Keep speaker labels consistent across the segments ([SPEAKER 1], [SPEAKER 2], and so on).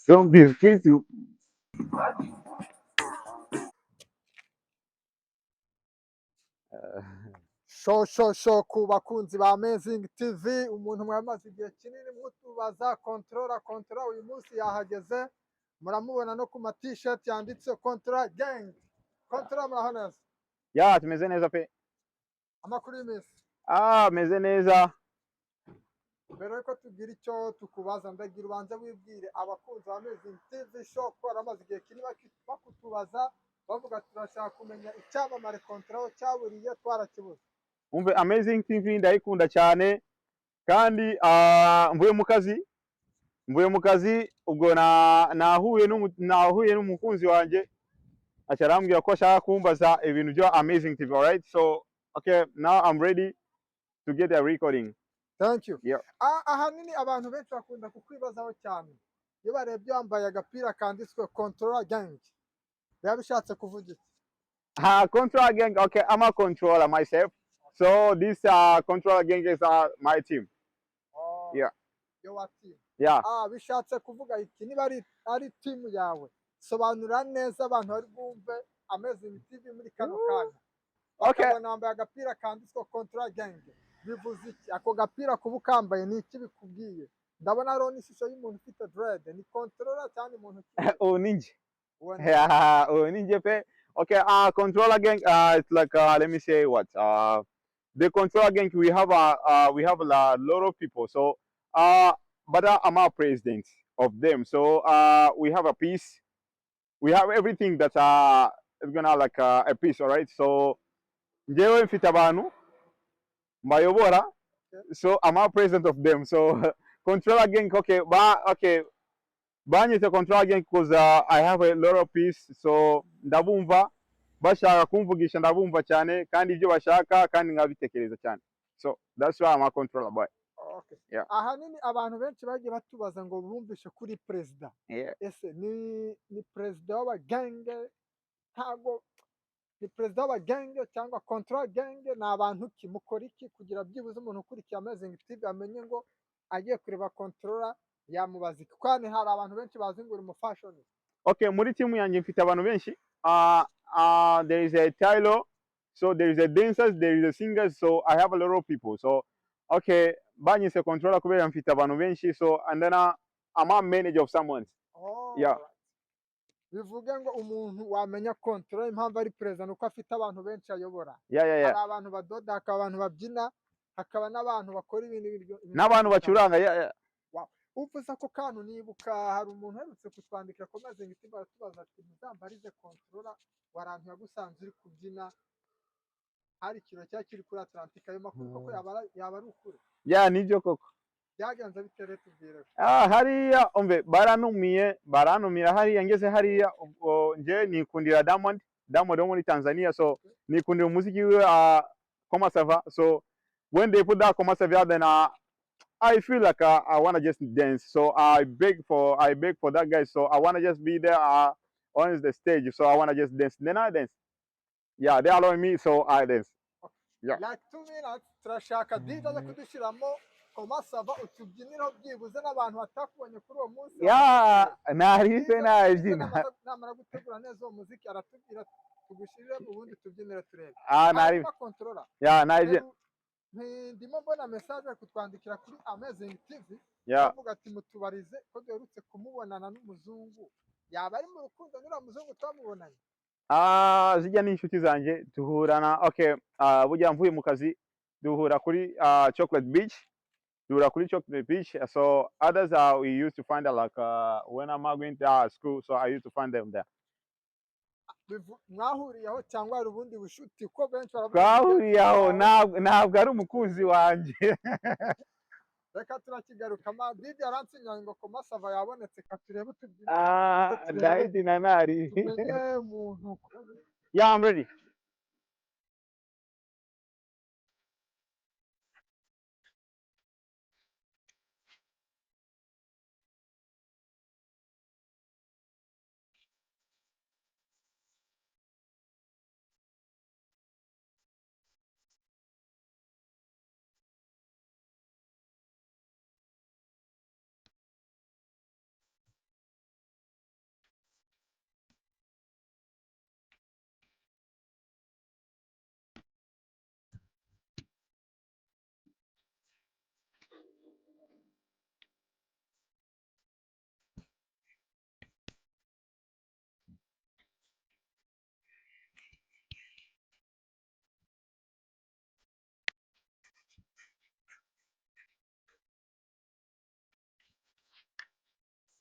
[SPEAKER 1] Don't be scared to.
[SPEAKER 2] Shosho ku bakunzi ba Amazing TV, umuntu mwamaze igihe kinini mutubaza controller uyu munsi yahageze, muramubona no ku ma t-shirt yanditse controller gang. Controller muraho neza?
[SPEAKER 1] Ya, tumeze neza pe.
[SPEAKER 2] Amakuru y'iminsi.
[SPEAKER 1] Meze neza.
[SPEAKER 2] Mbere yuko tugira icyo tukubaza, ndagira ubanze wibwire abakunzi ba Amazing TV show ko baramaze igihe kinini bakutubaza bavuga turashaka kumenya icyamamare controller cyaburiye twarakibuze.
[SPEAKER 1] Umve Amazing TV ndayikunda cyane kandi mvuye mu kazi ubwo nahuye n'umukunzi wanjye aca arambwira ko ashaka kumbaza ibintu bya Amazing TV. Alright, so okay, now I'm ready to get a recording.
[SPEAKER 2] Thank you.
[SPEAKER 1] Yeah.
[SPEAKER 2] Ahanini abantu benshi bakunda kukwibazaho cyane iyo barebye wambaye agapira kanditswe controller gang biba bishatse kuvuga iki?
[SPEAKER 1] Controller gang. Okay, I'm a controller myself. So this controller gang is my team.
[SPEAKER 2] Oh,
[SPEAKER 1] Yeah.
[SPEAKER 2] your team.
[SPEAKER 1] Yeah.
[SPEAKER 2] Bishatse kuvuga iki? Niba ari team yawe sobanura neza abantu bari bumve Amazing TV muri kano kanya.
[SPEAKER 1] Okay.
[SPEAKER 2] Bakabona wambaye agapira kanditswe controller gang bivuze iki? Ako gapira kuba ukambaye ni iki bikubwiye? Ndabona hariho n'ishusho y'umuntu ufite dread, ni controller cyangwa umuntu
[SPEAKER 1] Ninja. Yeah, ninja pe. Okay, controller gang. It's like let me say what. The controller gang we have a lot of people. So but I'm a president of them. So we have a piece. We have everything that is gonna like a piece. All right. So njyewe mfite abantu mbayobora. So I'm a president of them. So controller gang. Okay. Banyise controller gang because I have a lot of peace, so ndabumva bashaka kumvugisha ndabumva cyane kandi ibyo bashaka kandi nkabitekereza cyane, so that's why I'm a controller boy.
[SPEAKER 2] Okay.
[SPEAKER 1] Yeah.
[SPEAKER 2] Ahanini abantu benshi bagiye batubaza ngo bumvishe kuri perezida.
[SPEAKER 1] Yeah.
[SPEAKER 2] Ese ni perezida w'abagenge ntago ni perezida w'abagenge cyangwa control gang, ni abantu ki mukora iki kugira byibuze umuntu ukurikiye Amazing TV amenye ngo agiye kureba controller yamubaza iki? Kwani hari abantu benshi bazi ngo uri mu fashion.
[SPEAKER 1] Okay, muri timu yanjye mfite abantu benshi. There is a Tyler, so there is a dancers, there is a singers, so I have a lot of people. So okay, banyise controller kubera mfite abantu benshi, so and then I'm a manager of someone.
[SPEAKER 2] Oh,
[SPEAKER 1] Yeah.
[SPEAKER 2] bivuge ngo umuntu wamenya control impamvu ari perezida nuko afite abantu benshi ayobora.
[SPEAKER 1] Yeah.
[SPEAKER 2] Hari abantu badoda, hakaba abantu babyina, hakaba n'abantu bakora ibintu
[SPEAKER 1] N'abantu bacuranga. Yeah.
[SPEAKER 2] uvuze ako kantu nibuka hari umuntu uherutse kutwandikira ko Amazing TV baratubaza ati muzambarize controller warantu yagusanze uri kubyina hari ikiro cya kiri kuri Atlantic, ayo makuru koko yaba ari ukuri?
[SPEAKER 1] Yeah, nibyo koko.
[SPEAKER 2] Byagenze bitere tubwire.
[SPEAKER 1] Hariya umve baranumira hariya ngeze hariya nje nikundira Diamond wo muri Tanzania, so nikundira umuziki we Koma Sava. So when they put that Koma Sava, then I feel like I wanna just dance. So I beg for that guy. So I wanna just be there on the stage. So I wanna just dance. Then I dance. Yeah, they allow me, so I dance. Yeah.
[SPEAKER 2] Like 2 minutes turashaka DJ aza kudushyiramo Koma Sava utubyiniro byibuze n'abantu batakubonye kuri uwo munsi.
[SPEAKER 1] Yeah, narize nabyina.
[SPEAKER 2] Namara gutegura neza uwo muziki aratubwira tugushyirire ubundi tubyinire turebe.
[SPEAKER 1] Nari.
[SPEAKER 2] Controller.
[SPEAKER 1] Yeah, narize.
[SPEAKER 2] Ndimo mbona message ari kutwandikira kuri Amazing TV.
[SPEAKER 1] Yeah.
[SPEAKER 2] Avuga ati mutubarize ko duherutse kumubonana n'umuzungu. Yaba ari mu rukundo n'uriya muzungu twamubonanye?
[SPEAKER 1] Zijya n'inshuti zanjye duhurana. Okay, burya mvuye mu kazi duhura kuri Chocolate Beach. So others we used to find out like when I'm going to school, so I used to find them there.
[SPEAKER 2] Mwahuriyeho cyangwa hari ubundi bushuti ko benshi
[SPEAKER 1] twahuriyeho ntabwo ari umukunzi wanjye.
[SPEAKER 2] Reka turakigarukamo. DJ aransinyanye ngo Koma Sava yabonetse, katurebe
[SPEAKER 1] tubyina. Ndahidina nari. Yeah, I'm ready.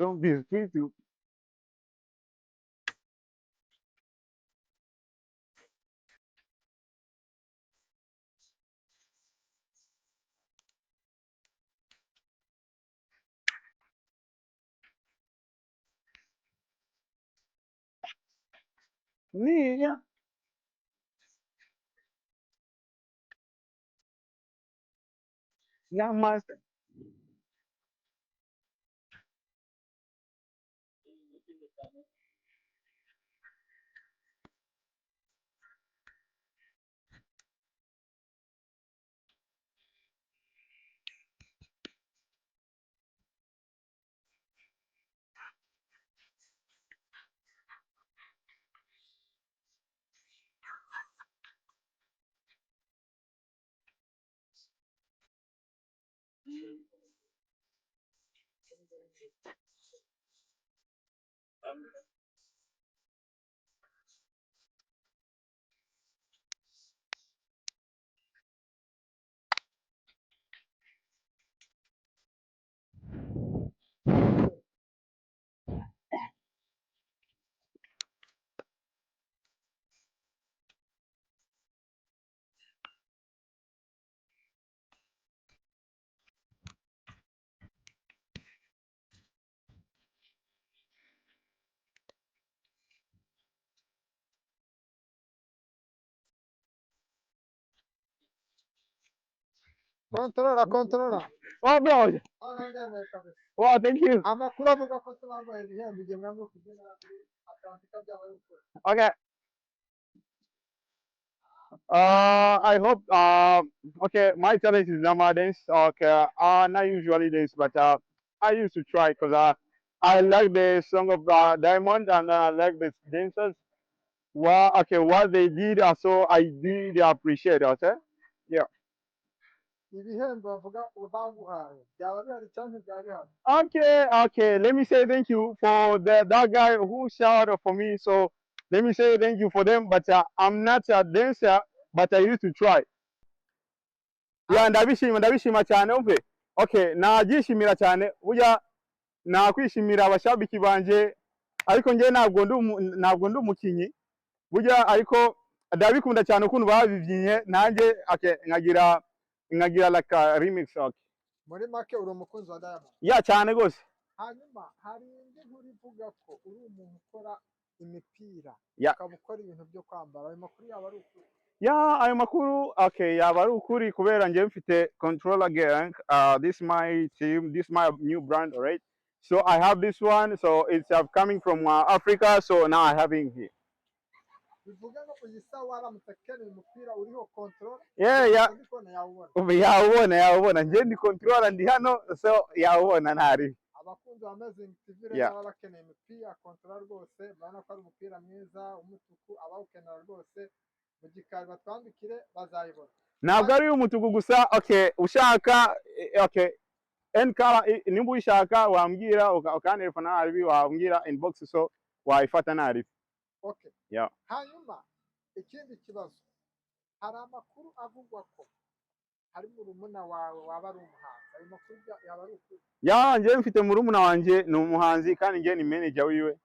[SPEAKER 1] Don't be free to. Yeah. Yeah, master.
[SPEAKER 2] Controlla.
[SPEAKER 1] Oh, bro. Wow, thank you.
[SPEAKER 2] Amakuru avuga ko tubabaye ibihembo igihe mwamwe kugera kuri Atlantika byabaye ukuri.
[SPEAKER 1] Okay. I hope. Okay, my talent is normal dance. Okay. Not usually dance, but I used to try because I like the song of Diamond and I like the dancers. Okay, what they did, so I did appreciate. Okay. Yeah.
[SPEAKER 2] Ibihembo bavuga baguhaye byaba bihari cyangwa byaba bihari.
[SPEAKER 1] Okay. Let me say thank you for that guy who shouted for me. So let me say thank you for them. But I'm not a dancer, but I used to try. Yeah, ndabishima cyane umve. Okay, nabyishimira cyane. Burya nakwishimira abashabiki banje, ariko njye ntabwo ndi umukinyi. Burya ariko ndabikunda cyane ukuntu babibyinye nanjye okay, nkagira like a remix. Okay.
[SPEAKER 2] Muri make uri umukunzi wa Diamond.
[SPEAKER 1] Yeah, cyane gose.
[SPEAKER 2] Hanyuma hari indi nkuru ivuga ko uri umuntu ukora imipira
[SPEAKER 1] Yeah.
[SPEAKER 2] ukaba ukora ibintu byo kwambara ayo makuru yaba ari ukuri.
[SPEAKER 1] Yeah, ayo makuru okay yaba ari ukuri kubera njye mfite controller gang. This my team, this my new brand, alright? So I have this one, so it's coming from Africa, so now I have it here.
[SPEAKER 2] Bivuga ngo uyu sawa waramutse akeneye umupira uriho control.
[SPEAKER 1] Yeah.
[SPEAKER 2] Ariko yawubona.
[SPEAKER 1] Ubu yawubona njye ndi controller ndi hano, so yawubona ntari.
[SPEAKER 2] Abakunzi ba Amazing TV rero baba bakeneye imipira control rwose, urabona ko ari umupira mwiza umutuku, abawukenera rwose mu gikari batwandikire bazayibona.
[SPEAKER 1] Ntabwo ari umutuku gusa, okay, ushaka okay. Nkala nimba uyishaka wambwira ukantelefona naribi wambwira inbox so wayifata naribi.
[SPEAKER 2] Okay.
[SPEAKER 1] Yeah.
[SPEAKER 2] Hanyuma ikindi kibazo hari amakuru avugwa ko hari murumuna wawe waba ari umuhanzi ayo makuru yaba ari ukuri.
[SPEAKER 1] Yeah, njye mfite murumuna wanje ni umuhanzi kandi njye ni manager wiwe.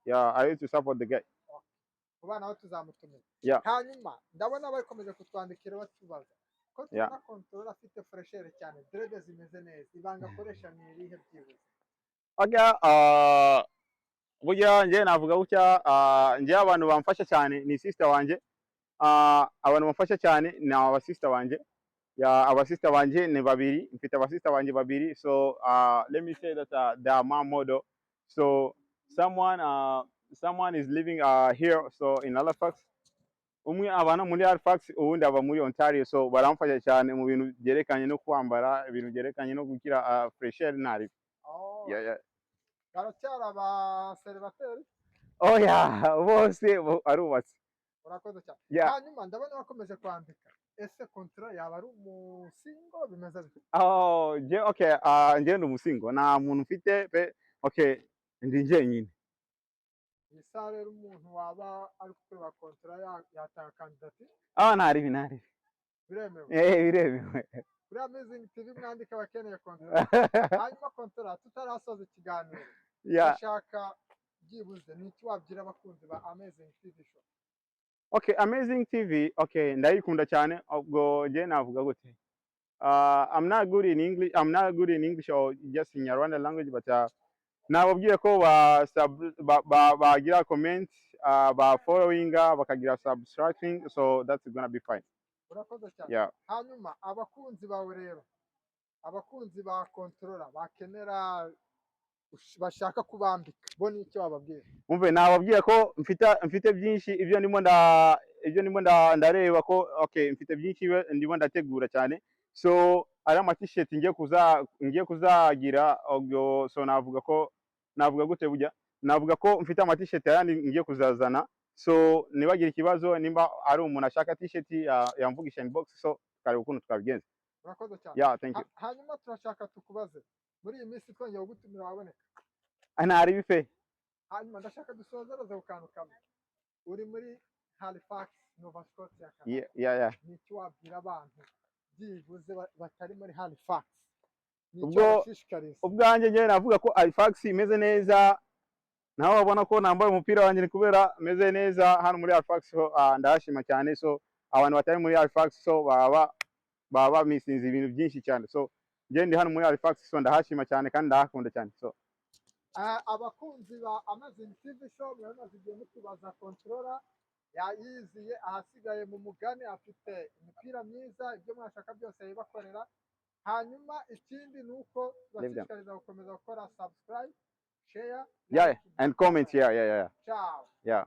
[SPEAKER 1] Yeah, I used to support the guy.
[SPEAKER 2] Ubana aho tuzamutumira.
[SPEAKER 1] Yeah.
[SPEAKER 2] Hanyuma ndabona bakomeje kutwandikira batubaza ko tubona control afite freshere cyane dread zimeze neza ibanga akoresha ni irihe byibuze.
[SPEAKER 1] Okay, burya njye navuga gutya njye abantu bamfasha cyane ni sister wanje. Abantu bamfasha cyane ni aba sister wanje. Yeah, aba sister wanje ni babiri, mfite aba sister wanje babiri. So let me say that they are my model. So someone is living here so in Halifax. Umwe abana muri Halifax uwundi aba muri Ontario, so baramfasha cyane mu bintu byerekanye no kwambara, ibintu byerekanye no gukira fresher nari.
[SPEAKER 2] Oh.
[SPEAKER 1] Yeah.
[SPEAKER 2] Baracyari aba celibateri?
[SPEAKER 1] Oh yeah, bose arubatse.
[SPEAKER 2] Urakoze cyane.
[SPEAKER 1] Yeah.
[SPEAKER 2] Hanyuma ndabona bakomeje kwandika. Ese control yaba ari umusingo bimeze bite?
[SPEAKER 1] Oh, okay, njye ndi umusingo nta muntu mfite pe. Okay, ndi njyenyine.
[SPEAKER 2] Isa rero umuntu waba ari kureba control yatanga kandidati?
[SPEAKER 1] Ntaribi.
[SPEAKER 2] Biremewe.
[SPEAKER 1] Biremewe.
[SPEAKER 2] Kuri Amazing TV mwandika abakeneye control. Hanyuma control tutarasoza ikiganiro
[SPEAKER 1] Yeah.
[SPEAKER 2] bashaka byibuze ni iki wabwira abakunzi ba Amazing TV show?
[SPEAKER 1] Okay, Amazing TV. Okay, ndayikunda cyane. Ubwo je navuga gute? I'm not good in English. I'm not good in English or just in Rwanda language, but nababwiye ko bagira comment, ba following, bakagira subscribing, so that's gonna be fine.
[SPEAKER 2] Urakoze cyane.
[SPEAKER 1] Yeah.
[SPEAKER 2] Hanyuma abakunzi bawe rero, abakunzi ba controller bakenera bashaka kubambika bo ni icyo wababwira?
[SPEAKER 1] Umve nababwiye ko mfite byinshi ibyo ndimo ndareba ko okay mfite byinshi ndimo ndategura cyane, so ari t-shirt ngiye kuzagira ubwo, so navuga gute burya, navuga ko mfite t-shirt yandi ngiye kuzazana, so nibagira ikibazo nimba ari umuntu ashaka t-shirt yamvugisha inbox, so kare ukuntu twabigenza.
[SPEAKER 2] Urakoze cyane.
[SPEAKER 1] Yeah, thank you.
[SPEAKER 2] Hanyuma turashaka tukubaze muri iyi minsi twongeye gutumira waboneka?
[SPEAKER 1] Ntari bife.
[SPEAKER 2] Hanyuma ndashaka dusozereze ku kantu kamwe. Uri muri Halifax, Nova Scotia.
[SPEAKER 1] Yeah.
[SPEAKER 2] Ni iki wabwira abantu byibuze batari muri Halifax?
[SPEAKER 1] Ubwanjye njye navuga ko Halifax imeze neza, naho babona ko nambaye umupira wanjye kubera meze neza hano muri Halifax, so ndashima cyane, so abantu batari muri Halifax so baba misinze ibintu byinshi cyane, so njye ndi hano muri Halifax, so ndahashima cyane kandi ndahakunda cyane. So
[SPEAKER 2] abakunzi ba Amazing TV show mwamaze igihe mutubaza controller yayiziye, ahasigaye mu mugani afite imipira myiza, ibyo mwashaka byose yibakorera. Hanyuma ikindi nuko bashishikariza gukomeza gukora subscribe, share,
[SPEAKER 1] yeah, and comment. Yeah.
[SPEAKER 2] Ciao.
[SPEAKER 1] Yeah.